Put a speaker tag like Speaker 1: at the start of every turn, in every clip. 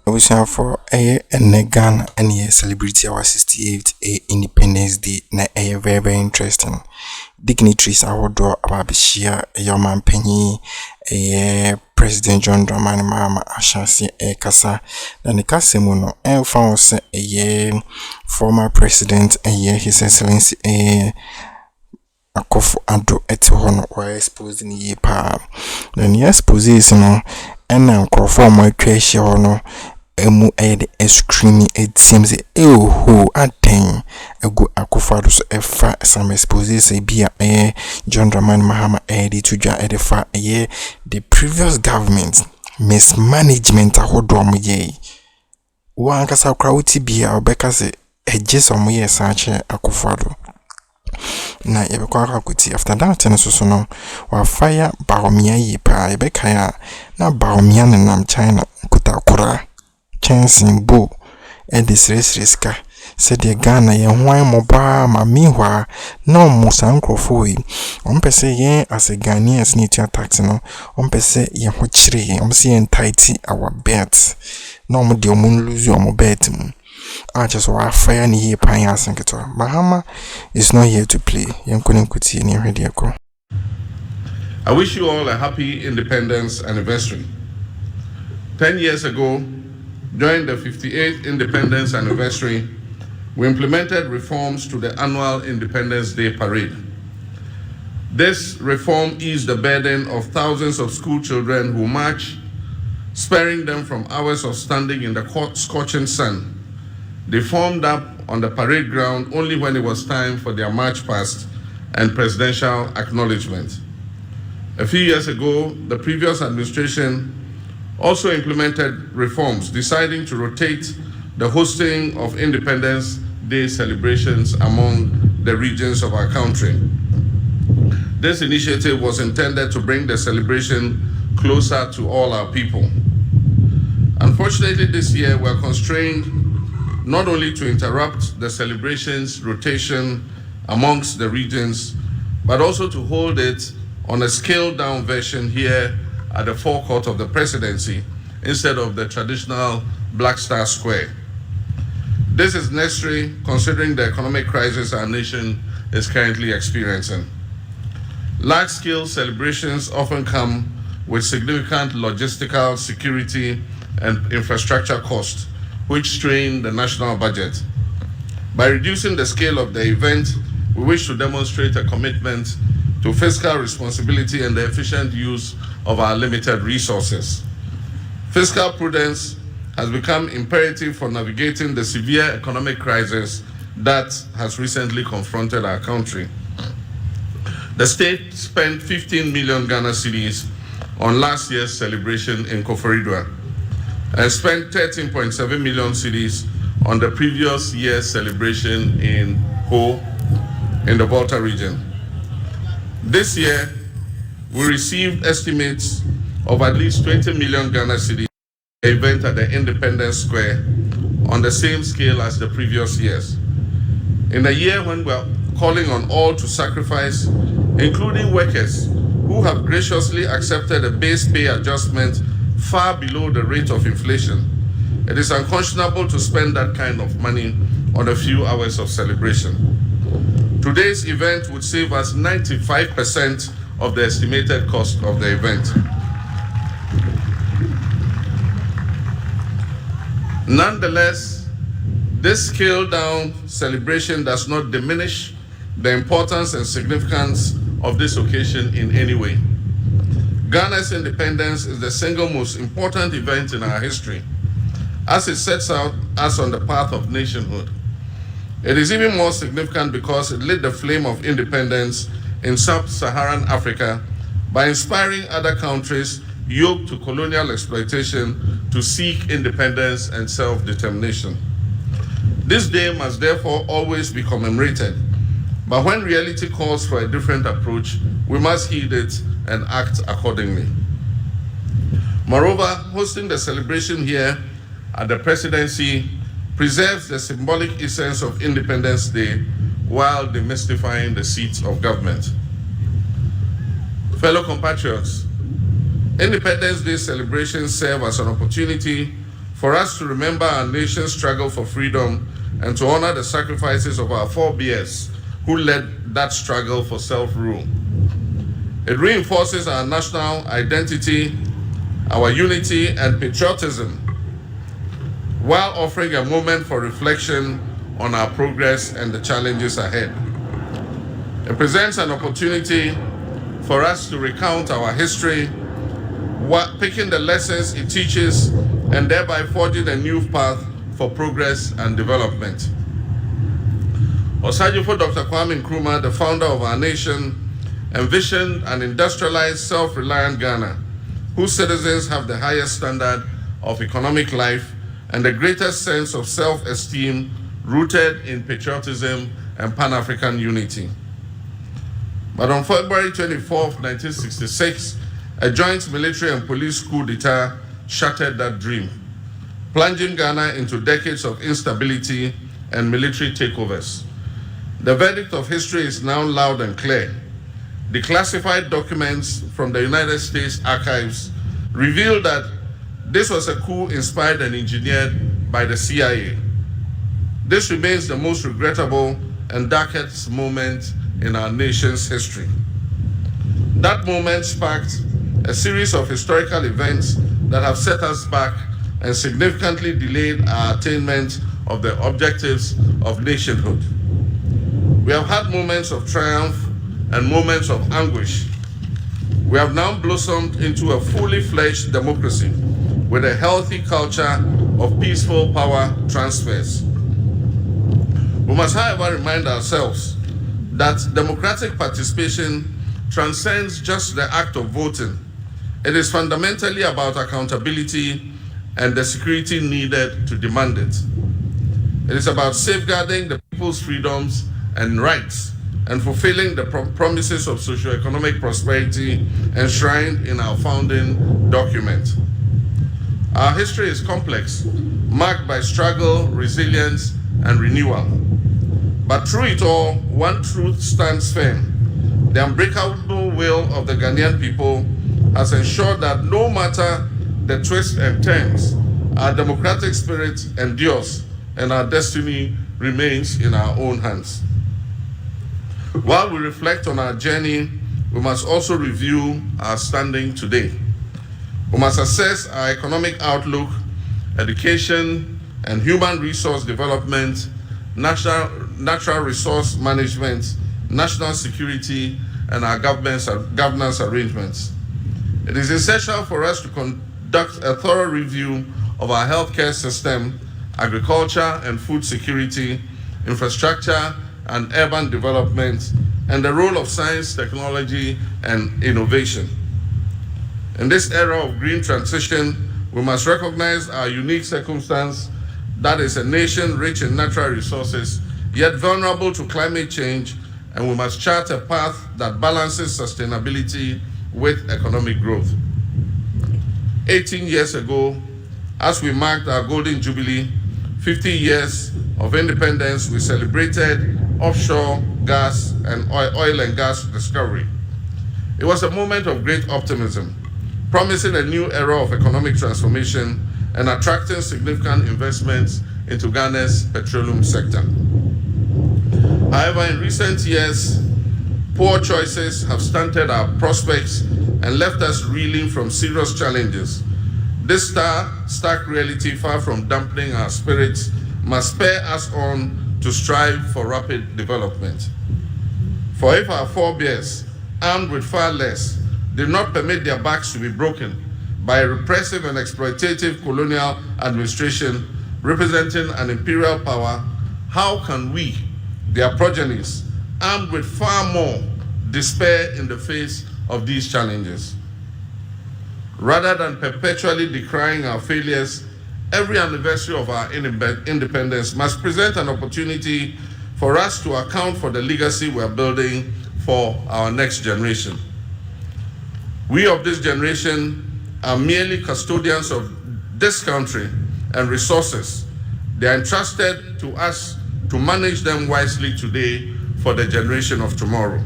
Speaker 1: We have for a Ghana and a celebrity our 68th Independence Day. Na very very interesting. Dignitaries are do about Bishia, your man Penny, President John Dramani Mahama Ashasi Kasa. Then the Kasemuno and found a former president His Excellency N.Addo etihono or exposed in ye pa. Then yes position and now conform my creation hono. Emu the extreme it seems who attain a good akufado so efa some exposes a beer John Dramani Mahama to ja edifa the previous government mismanagement a hodom ye one kasa crowd beer or bekase a jesom ye such akufado na yebekwa kuti after that and so no wa fire baomia ye pa yebekaya na baomia nam China kutakura chancing bo and this riska said the Ghana ye why moba ma meanwhile no musankrofoi pese ye as a Ghanaians need to tax no pese ye ho chire see entitled our bets no mo de omun lose your bet I just wa fire ni ye pan yasinketo Mahama is not here to play yenkuni kuti ni ready ko.
Speaker 2: I wish you all a happy independence anniversary. 10 years ago, during the 58th Independence Anniversary, we implemented reforms to the annual Independence Day Parade. This reform eased the burden of thousands of school children who march, sparing them from hours of standing in the scorching sun. They formed up on the parade ground only when it was time for their march past and presidential acknowledgement. A few years ago, the previous administration also implemented reforms, deciding to rotate the hosting of Independence Day celebrations among the regions of our country. This initiative was intended to bring the celebration closer to all our people. Unfortunately, this year we are constrained not only to interrupt the celebrations rotation amongst the regions, but also to hold it on a scaled-down version here at the forecourt of the presidency instead of the traditional Black Star Square. This is necessary considering the economic crisis our nation is currently experiencing. Large-scale celebrations often come with significant logistical, security, and infrastructure costs, which strain the national budget. By reducing the scale of the event, we wish to demonstrate a commitment to fiscal responsibility and the efficient use of our limited resources. Fiscal prudence has become imperative for navigating the severe economic crisis that has recently confronted our country. The state spent 15 million Ghana cedis on last year's celebration in Koforidua and spent 13.7 million cedis on the previous year's celebration in Ho in the Volta region. This year, we received estimates of at least 20 million Ghana cedis for the event at the Independence Square on the same scale as the previous years. In a year when we are calling on all to sacrifice, including workers who have graciously accepted a base pay adjustment far below the rate of inflation, it is unconscionable to spend that kind of money on a few hours of celebration. Today's event would save us 95% of the estimated cost of the event. Nonetheless, this scaled-down celebration does not diminish the importance and significance of this occasion in any way. Ghana's independence is the single most important event in our history, as it sets out us on the path of nationhood. It is even more significant because it lit the flame of independence in sub-Saharan Africa by inspiring other countries yoked to colonial exploitation to seek independence and self-determination. This day must therefore always be commemorated, but when reality calls for a different approach, we must heed it and act accordingly. Moreover, hosting the celebration here at the presidency preserves the symbolic essence of Independence Day while demystifying the seats of government. Fellow compatriots, Independence Day celebrations serve as an opportunity for us to remember our nation's struggle for freedom and to honor the sacrifices of our forebears who led that struggle for self-rule. It reinforces our national identity, our unity and patriotism, while offering a moment for reflection on our progress and the challenges ahead. It presents an opportunity for us to recount our history, picking the lessons it teaches and thereby forging a new path for progress and development. Osajifo Dr. Kwame Nkrumah, the founder of our nation, envisioned an industrialized, self-reliant Ghana, whose citizens have the highest standard of economic life and the greatest sense of self-esteem rooted in patriotism and Pan-African unity. But on February 24, 1966, a joint military and police coup d'etat shattered that dream, plunging Ghana into decades of instability and military takeovers. The verdict of history is now loud and clear. Declassified documents from the United States archives reveal that this was a coup inspired and engineered by the CIA. This remains the most regrettable and darkest moment in our nation's history. That moment sparked a series of historical events that have set us back and significantly delayed our attainment of the objectives of nationhood. We have had moments of triumph and moments of anguish. We have now blossomed into a fully fledged democracy with a healthy culture of peaceful power transfers. We must, however, remind ourselves that democratic participation transcends just the act of voting. It is fundamentally about accountability and the security needed to demand it. It is about safeguarding the people's freedoms and rights and fulfilling the promises of socio-economic prosperity enshrined in our founding document. Our history is complex, marked by struggle, resilience, and renewal. But through it all, one truth stands firm. The unbreakable will of the Ghanaian people has ensured that no matter the twists and turns, our democratic spirit endures and our destiny remains in our own hands. While we reflect on our journey, we must also review our standing today. We must assess our economic outlook, education and human resource development, natural resource management, national security, and our governance arrangements. It is essential for us to conduct a thorough review of our healthcare system, agriculture and food security, infrastructure and urban development, and the role of science, technology, and innovation. In this era of green transition, we must recognize our unique circumstance that is a nation rich in natural resources, yet vulnerable to climate change, and we must chart a path that balances sustainability with economic growth. 18 years ago, as we marked our Golden Jubilee, 50 years of independence, we celebrated offshore gas and oil and gas discovery. It was a moment of great optimism, promising a new era of economic transformation and attracting significant investments into Ghana's petroleum sector. However, in recent years, poor choices have stunted our prospects and left us reeling from serious challenges. This stark reality, far from dampening our spirits, must spur us on to strive for rapid development. For if our forebears, armed with far less, did not permit their backs to be broken by a repressive and exploitative colonial administration representing an imperial power, how can we, their progenies, armed with far more, despair in the face of these challenges? Rather than perpetually decrying our failures, every anniversary of our independence must present an opportunity for us to account for the legacy we're building for our next generation. We of this generation are merely custodians of this country and resources. They are entrusted to us to manage them wisely today for the generation of tomorrow.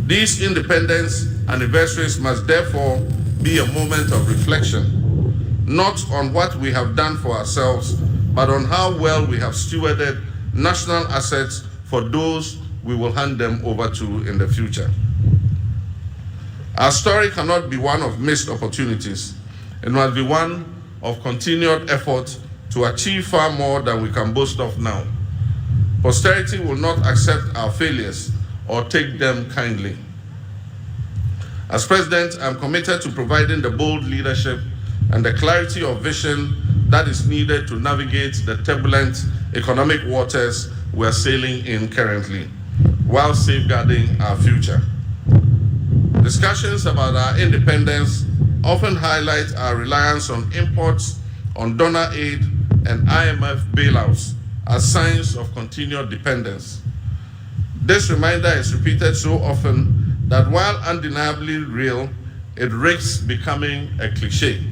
Speaker 2: These independence anniversaries must therefore be a moment of reflection, not on what we have done for ourselves, but on how well we have stewarded national assets for those we will hand them over to in the future. Our story cannot be one of missed opportunities. It must be one of continued effort to achieve far more than we can boast of now. Posterity will not accept our failures or take them kindly. As President, I'm committed to providing the bold leadership and the clarity of vision that is needed to navigate the turbulent economic waters we're sailing in currently, while safeguarding our future. Discussions about our independence often highlight our reliance on imports, on donor aid, and IMF bailouts as signs of continued dependence. This reminder is repeated so often that while undeniably real, it risks becoming a cliché.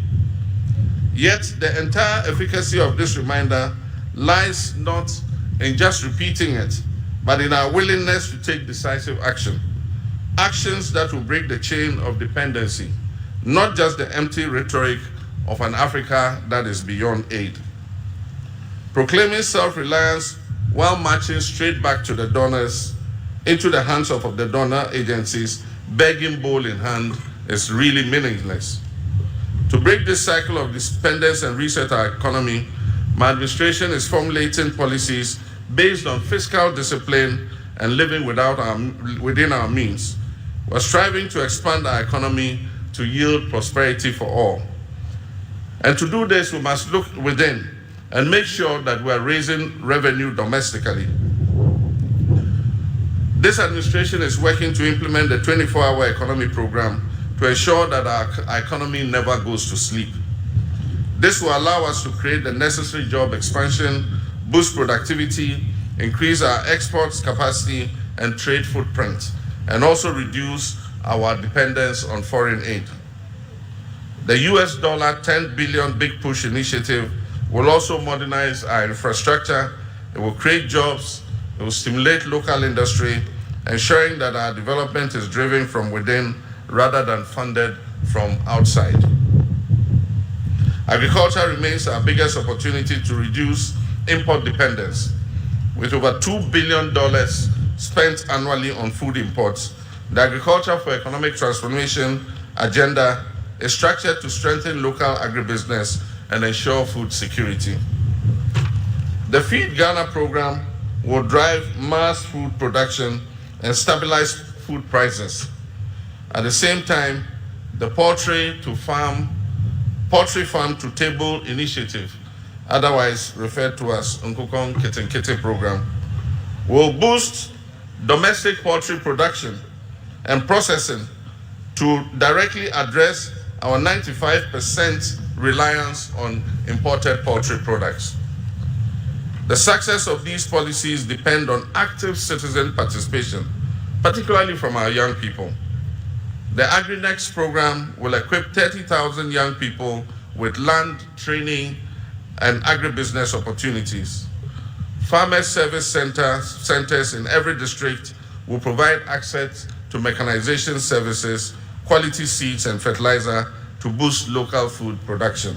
Speaker 2: Yet the entire efficacy of this reminder lies not in just repeating it, but in our willingness to take decisive action. Actions that will break the chain of dependency, not just the empty rhetoric of an Africa that is beyond aid. Proclaiming self-reliance while marching straight back to the donors, into the hands of the donor agencies, begging bowl in hand, is really meaningless. To break this cycle of dependence and reset our economy, my administration is formulating policies based on fiscal discipline and living within our means. We're striving to expand our economy to yield prosperity for all. And to do this, we must look within and make sure that we're raising revenue domestically. This administration is working to implement the 24-hour economy program to ensure that our economy never goes to sleep. This will allow us to create the necessary job expansion, boost productivity, increase our exports capacity and trade footprint, and also reduce our dependence on foreign aid. The US $10 billion Big Push initiative will also modernize our infrastructure. It will create jobs, it will stimulate local industry, ensuring that our development is driven from within rather than funded from outside. Agriculture remains our biggest opportunity to reduce import dependence. With over $2 billion spent annually on food imports, the Agriculture for Economic Transformation agenda is structured to strengthen local agribusiness and ensure food security. The Feed Ghana program will drive mass food production and stabilize food prices. At the same time, the Poultry Farm to Table initiative, otherwise referred to as Nkukong Kete program, will boost domestic poultry production and processing to directly address our 95% reliance on imported poultry products. The success of these policies depend on active citizen participation, particularly from our young people. The AgriNext program will equip 30,000 young people with land, training, and agribusiness opportunities. Farmers Service centers in every district will provide access to mechanization services, quality seeds, and fertilizer to boost local food production.